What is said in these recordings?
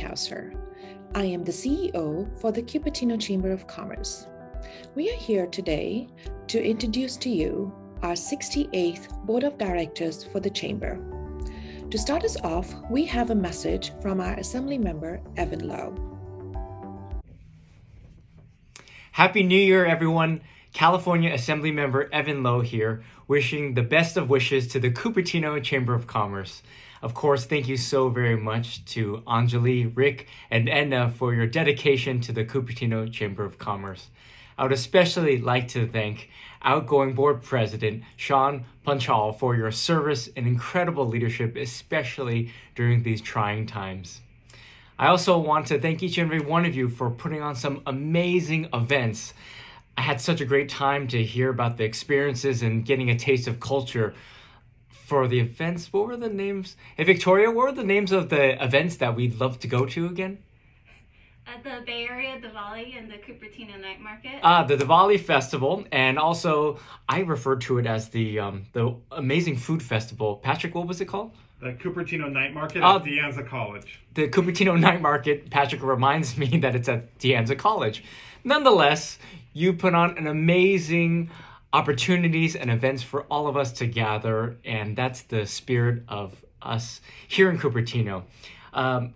Whithauser. I am the CEO for the Cupertino Chamber of Commerce. We are here today to introduce to you our 68th Board of Directors for the Chamber. To start us off, we have a message from our Assembly member, Evan Lowe. Happy New Year, everyone. California Assembly member Evan Lowe here, wishing the best of wishes to the Cupertino Chamber of Commerce. Of course, thank you so very much to Anjali, Rick, and Edna for your dedication to the Cupertino Chamber of Commerce. I would especially like to thank outgoing board president Sean Panchal for your service and incredible leadership, especially during these trying times. I also want to thank each and every one of you for putting on some amazing events. I had such a great time to hear about the experiences and getting a taste of culture for the events. What were the names? Hey, Victoria, what were the names of the events that we'd love to go to again? The Bay Area Diwali and the Cupertino Night Market. The Diwali Festival, and also I referred to it as the Amazing Food Festival. Patrick, what was it called? The Cupertino Night Market at De Anza College. The Cupertino Night Market, Patrick reminds me that it's at De Anza College. Nonetheless, you put on an amazing opportunities and events for all of us to gather, and that's the spirit of us here in Cupertino.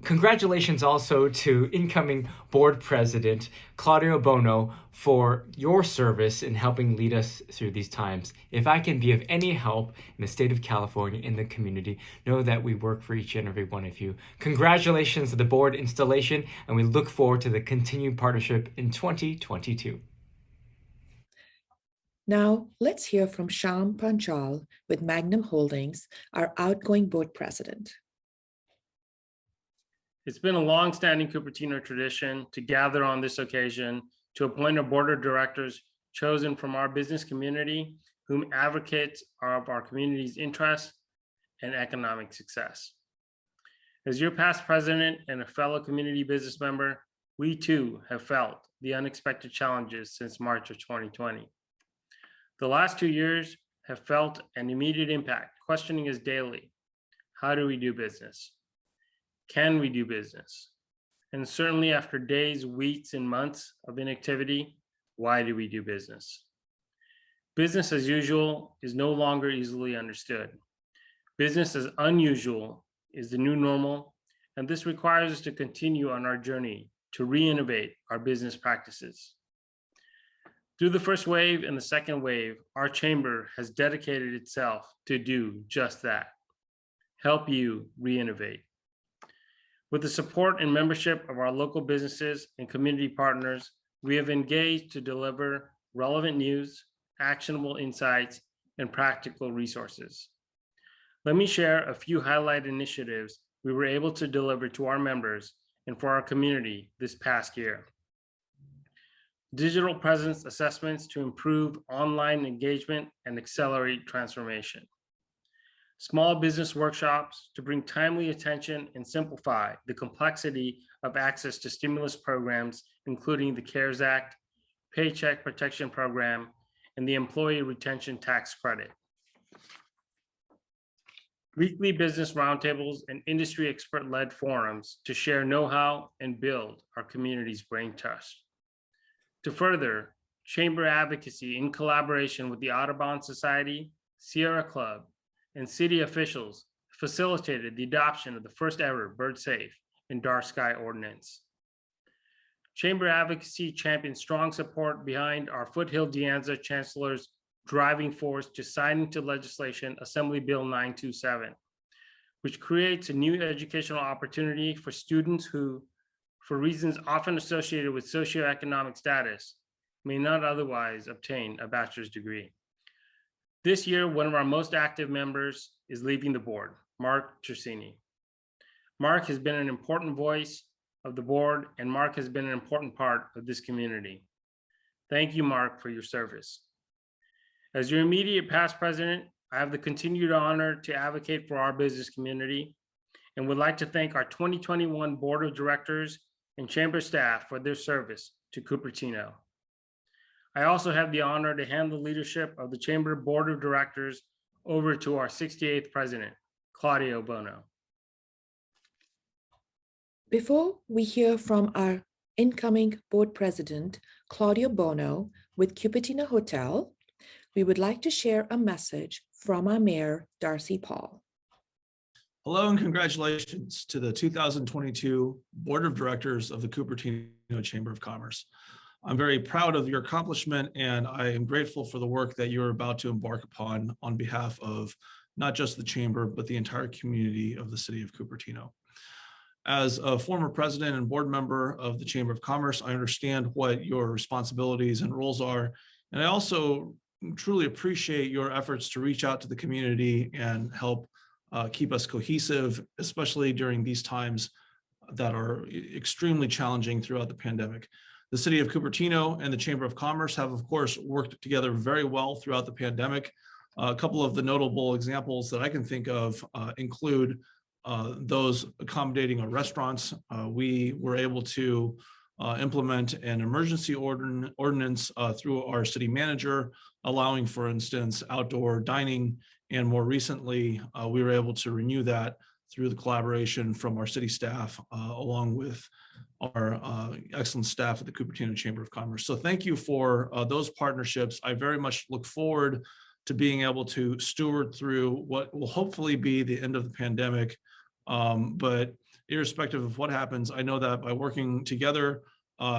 Congratulations also to incoming board president Claudio Bono for your service in helping lead us through these times. If I can be of any help in the state of California, in the community, know that we work for each and every one of you. Congratulations to the board installation, and we look forward to the continued partnership in 2022. Now, let's hear from Shyam Panchal with Magnum Holdings, our outgoing board president. It's been a long-standing Cupertino tradition to gather on this occasion to appoint a board of directors chosen from our business community, whom advocates of our community's interests and economic success. As your past president and a fellow community business member, we too have felt the unexpected challenges since March of 2020. The last 2 years have felt an immediate impact, questioning us daily. How do we do business? Can we do business? And certainly after days, weeks, and months of inactivity, why do we do business? Business as usual is no longer easily understood. Business as unusual is the new normal, and this requires us to continue on our journey to re-innovate our business practices. Through the first wave and the second wave, our chamber has dedicated itself to do just that, help you re-innovate. With the support and membership of our local businesses and community partners, we have engaged to deliver relevant news, actionable insights, and practical resources. Let me share a few highlight initiatives we were able to deliver to our members and for our community this past year. Digital presence assessments to improve online engagement and accelerate transformation. Small business workshops to bring timely attention and simplify the complexity of access to stimulus programs, including the CARES Act, Paycheck Protection Program, and the Employee Retention Tax Credit. Weekly business roundtables and industry expert-led forums to share know-how and build our community's brain trust. To further, chamber advocacy in collaboration with the Audubon Society, Sierra Club, and city officials facilitated the adoption of the first ever bird safe and dark sky ordinance. Chamber advocacy championed strong support behind our Foothill De Anza Chancellor's driving force to sign into legislation Assembly Bill 927, which creates a new educational opportunity for students who, for reasons often associated with socioeconomic status, may not otherwise obtain a bachelor's degree. This year, one of our most active members is leaving the board, Mark Tersini. Mark has been an important voice of the board, and Mark has been an important part of this community. Thank you, Mark, for your service. As your immediate past president, I have the continued honor to advocate for our business community and would like to thank our 2021 board of directors and chamber staff for their service to Cupertino. I also have the honor to hand the leadership of the Chamber Board of Directors over to our 68th president, Claudio Bono. Before we hear from our incoming board president, Claudio Bono, with Cupertino Hotel, we would like to share a message from our mayor, Darcy Paul. Hello and congratulations to the 2022 Board of Directors of the Cupertino Chamber of Commerce. I'm very proud of your accomplishment, and I am grateful for the work that you're about to embark upon on behalf of not just the Chamber, but the entire community of the city of Cupertino. As a former president and board member of the Chamber of Commerce, I understand what your responsibilities and roles are, and I also truly appreciate your efforts to reach out to the community and help keep us cohesive, especially during these times that are extremely challenging throughout the pandemic. The city of Cupertino and the Chamber of Commerce have, of course, worked together very well throughout the pandemic. A couple of the notable examples that I can think of include those accommodating our restaurants. We were able to implement an emergency ordinance through our city manager, allowing, for instance, outdoor dining. And more recently, we were able to renew that through the collaboration from our city staff, along with our excellent staff at the Cupertino Chamber of Commerce. So thank you for those partnerships. I very much look forward to being able to steward through what will hopefully be the end of the pandemic. But irrespective of what happens, I know that by working together,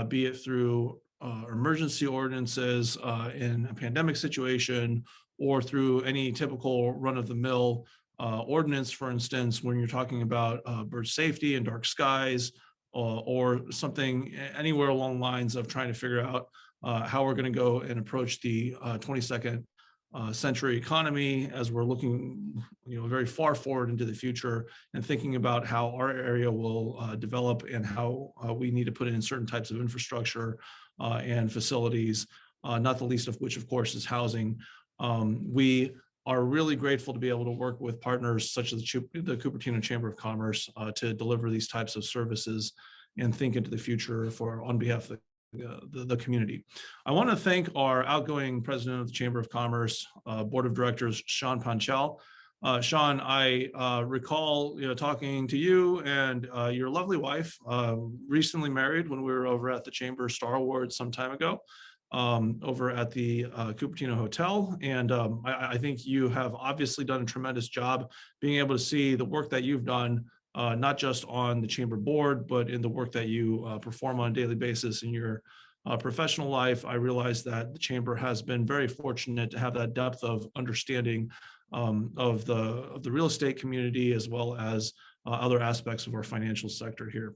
be it through emergency ordinances in a pandemic situation, or through any typical run-of-the-mill ordinance, for instance, when you're talking about bird safety and dark skies, or something anywhere along the lines of trying to figure out how we're going to go and approach the 22nd century economy as we're looking, very far forward into the future and thinking about how our area will develop and how we need to put in certain types of infrastructure and facilities, not the least of which, of course, is housing. We are really grateful to be able to work with partners such as the Cupertino Chamber of Commerce to deliver these types of services and think into the future on behalf of the community. I want to thank our outgoing president of the Chamber of Commerce, Board of Directors, Sean Panchel. Sean, I recall talking to you and your lovely wife, recently married, when we were over at the Chamber Star Awards some time ago, over at the Cupertino Hotel. And I think you have obviously done a tremendous job being able to see the work that you've done, not just on the Chamber board, but in the work that you perform on a daily basis in your professional life. I realize that the Chamber has been very fortunate to have that depth of understanding of the real estate community, as well as other aspects of our financial sector here.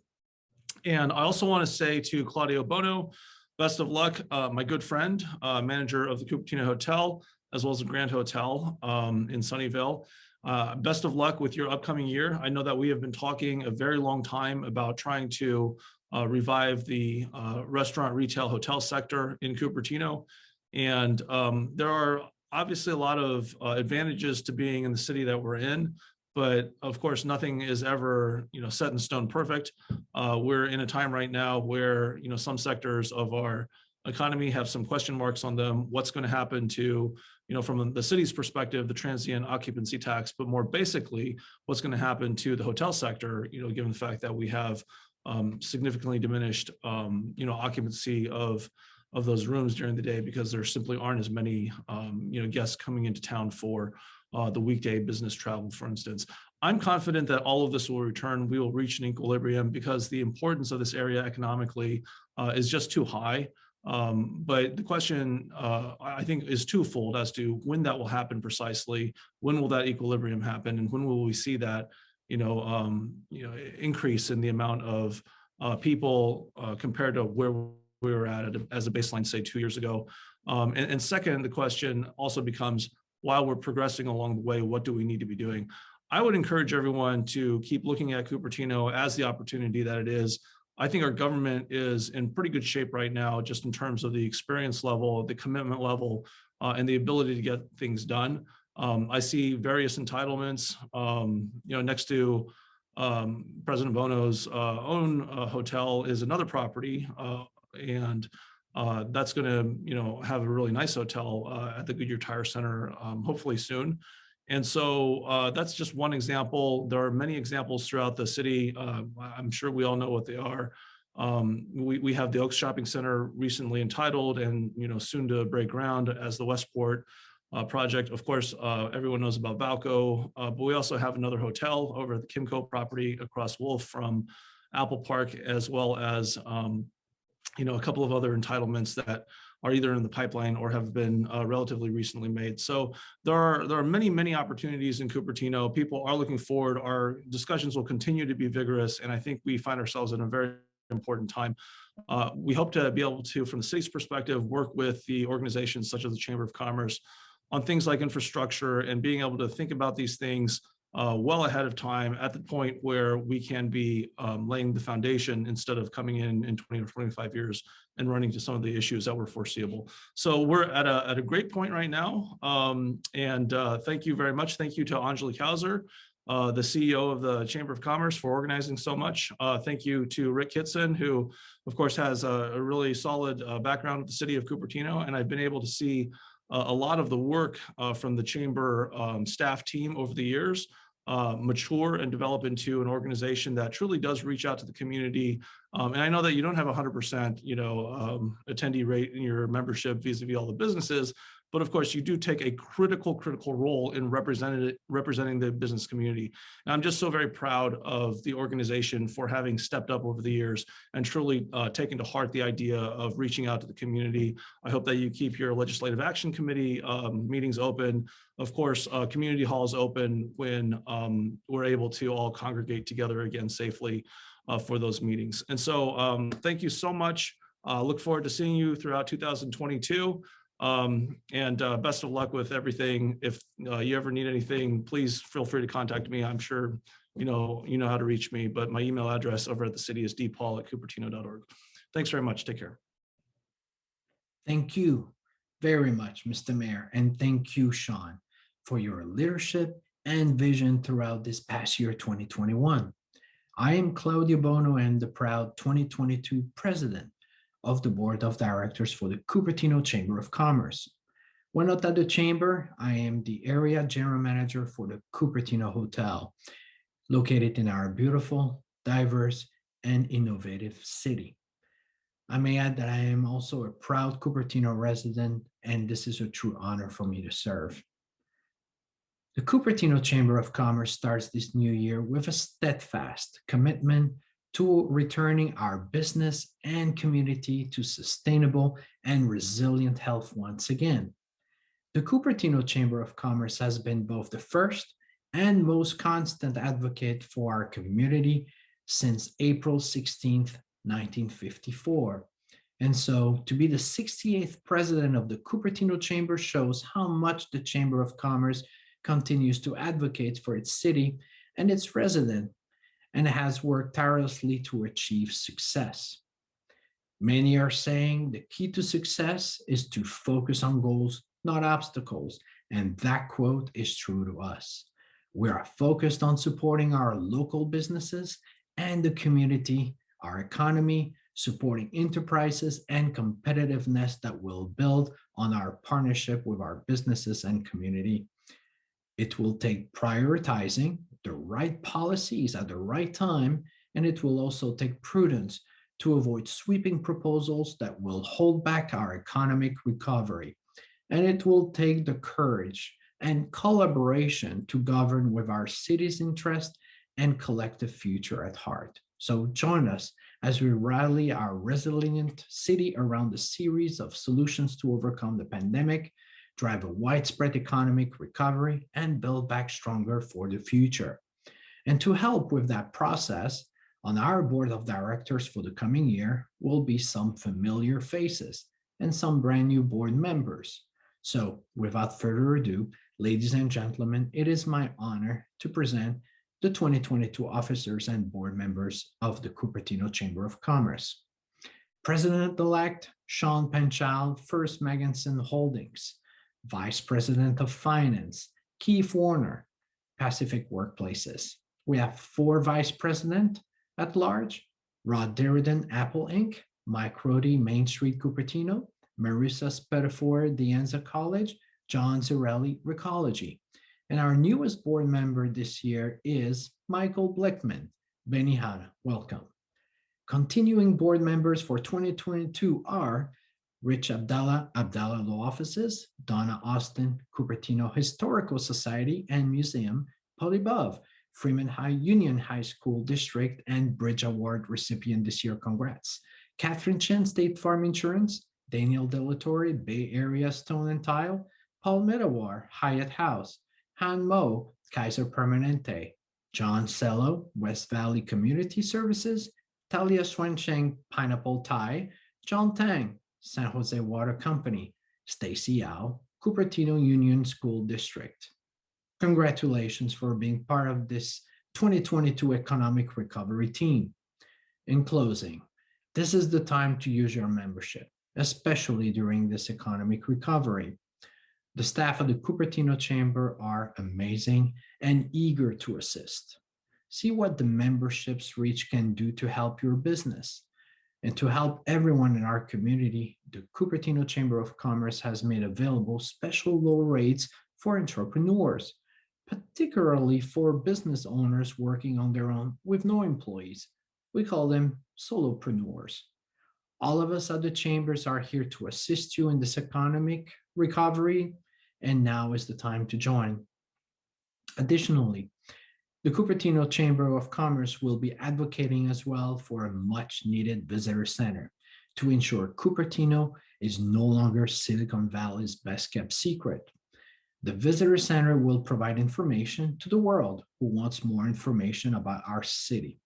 And I also want to say to Claudio Bono, best of luck, my good friend, manager of the Cupertino Hotel, as well as the Grand Hotel in Sunnyvale. Best of luck with your upcoming year. I know that we have been talking a very long time about trying to revive the restaurant, retail, hotel sector in Cupertino. And there are obviously a lot of advantages to being in the city that we're in. But of course, nothing is ever, set in stone perfect. We're in a time right now where, some sectors of our economy have some question marks on them. What's going to happen to, from the city's perspective, the transient occupancy tax, but more basically, what's going to happen to the hotel sector, given the fact that we have significantly diminished, occupancy of those rooms during the day because there simply aren't as many, guests coming into town for the weekday business travel, for instance. I'm confident that all of this will return. We will reach an equilibrium because the importance of this area economically is just too high. But the question, I think, is twofold as to when that will happen precisely. When will that equilibrium happen, and when will we see that, increase in the amount of people compared to where we were at as a baseline, say 2 years ago. And second, the question also becomes, while we're progressing along the way, what do we need to be doing? I would encourage everyone to keep looking at Cupertino as the opportunity that it is. I think our government is in pretty good shape right now, just in terms of the experience level, the commitment level, and the ability to get things done. I see various entitlements, next to President Bono's own hotel is another property, and that's going to, have a really nice hotel at the Goodyear Tire Center, hopefully soon. And so that's just one example. There are many examples throughout the city. I'm sure we all know what they are. We have the Oaks Shopping Center recently entitled and soon to break ground as the Westport project. Of course, everyone knows about Valco, but we also have another hotel over at the Kimco property across Wolf from Apple Park, as well as a couple of other entitlements that are either in the pipeline or have been relatively recently made. So there are many opportunities in Cupertino. People are looking forward. Our discussions will continue to be vigorous, and I think we find ourselves in a very important time. We hope to be able to, from the city's perspective, work with the organizations such as the Chamber of Commerce on things like infrastructure and being able to think about these things well ahead of time at the point where we can be laying the foundation instead of coming in 20 or 25 years and running to some of the issues that were foreseeable. So we're at a great point right now. And thank you very much. Thank you to Angelique Hauser, the CEO of the Chamber of Commerce, for organizing so much. Thank you to Rick Kitson, who of course has a really solid background with the city of Cupertino. And I've been able to see a lot of the work from the Chamber staff team over the years mature and develop into an organization that truly does reach out to the community. And I know that you don't have 100%, attendee rate in your membership vis-a-vis all the businesses, but of course you do take a critical role in representing the business community. And I'm just so very proud of the organization for having stepped up over the years and truly taken to heart the idea of reaching out to the community. I hope that you keep your Legislative Action Committee meetings open. Of course, community halls open when we're able to all congregate together again safely for those meetings. And so thank you so much. Look forward to seeing you throughout 2022. And best of luck with everything. If you ever need anything, please feel free to contact me. I'm sure you know how to reach me, but my email address over at the city is dpaul@cupertino.org. Thanks very much. Take care. Thank you very much, Mr. Mayor, and thank you, Sean, for your leadership and vision throughout this past year, 2021. I am Claudio Bono and the proud 2022 president of the Board of Directors for the Cupertino Chamber of Commerce. When not at the Chamber, I am the area general manager for the Cupertino Hotel, located in our beautiful, diverse, and innovative city. I may add that I am also a proud Cupertino resident, and this is a true honor for me to serve. The Cupertino Chamber of Commerce starts this new year with a steadfast commitment to returning our business and community to sustainable and resilient health once again. The Cupertino Chamber of Commerce has been both the first and most constant advocate for our community since April 16th, 1954. And so to be the 68th president of the Cupertino Chamber shows how much the Chamber of Commerce continues to advocate for its city and its residents, and has worked tirelessly to achieve success. Many are saying the key to success is to focus on goals, not obstacles, and that quote is true to us. We are focused on supporting our local businesses and the community, our economy, supporting enterprises and competitiveness that will build on our partnership with our businesses and community. It will take prioritizing the right policies at the right time, and it will also take prudence to avoid sweeping proposals that will hold back our economic recovery. And it will take the courage and collaboration to govern with our city's interest and collective future at heart. So join us as we rally our resilient city around a series of solutions to overcome the pandemic, drive a widespread economic recovery, and build back stronger for the future. And to help with that process, on our board of directors for the coming year will be some familiar faces and some brand new board members. So without further ado, ladies and gentlemen, it is my honor to present the 2022 officers and board members of the Cupertino Chamber of Commerce. President-elect Sean Penchild, First Meganson Holdings. Vice President of Finance, Keith Warner, Pacific Workplaces. We have 4 Vice President at large, Rod Derriden, Apple Inc., Mike Rohde, Main Street Cupertino, Marissa Spetafor, De Anza College, John Zarelli, Recology. And our newest board member this year is Michael Blickman. Benihana, welcome. Continuing board members for 2022 are Rich Abdallah, Abdallah Law Offices, Donna Austin, Cupertino Historical Society and Museum, Polly Bove, Freeman Union High School District and Bridge Award recipient this year, congrats. Catherine Chen, State Farm Insurance, Daniel Delatorre, Bay Area Stone and Tile, Paul Medawar, Hyatt House, Han Mo, Kaiser Permanente, John Sello, West Valley Community Services, Talia Swencheng, Pineapple Thai, John Tang, San Jose Water Company, Stacy Yao, Cupertino Union School District. Congratulations for being part of this 2022 economic recovery team. In closing, this is the time to use your membership, especially during this economic recovery. The staff of the Cupertino Chamber are amazing and eager to assist. See what the membership's reach can do to help your business. And to help everyone in our community, the Cupertino Chamber of Commerce has made available special low rates for entrepreneurs, particularly for business owners working on their own with no employees. We call them solopreneurs. All of us at the chambers are here to assist you in this economic recovery, and now is the time to join. Additionally, the Cupertino Chamber of Commerce will be advocating as well for a much needed visitor center to ensure Cupertino is no longer Silicon Valley's best kept secret. The visitor center will provide information to the world who wants more information about our city.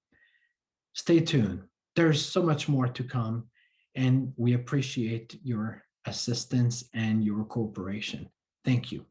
Stay tuned. There's so much more to come, and we appreciate your assistance and your cooperation. Thank you.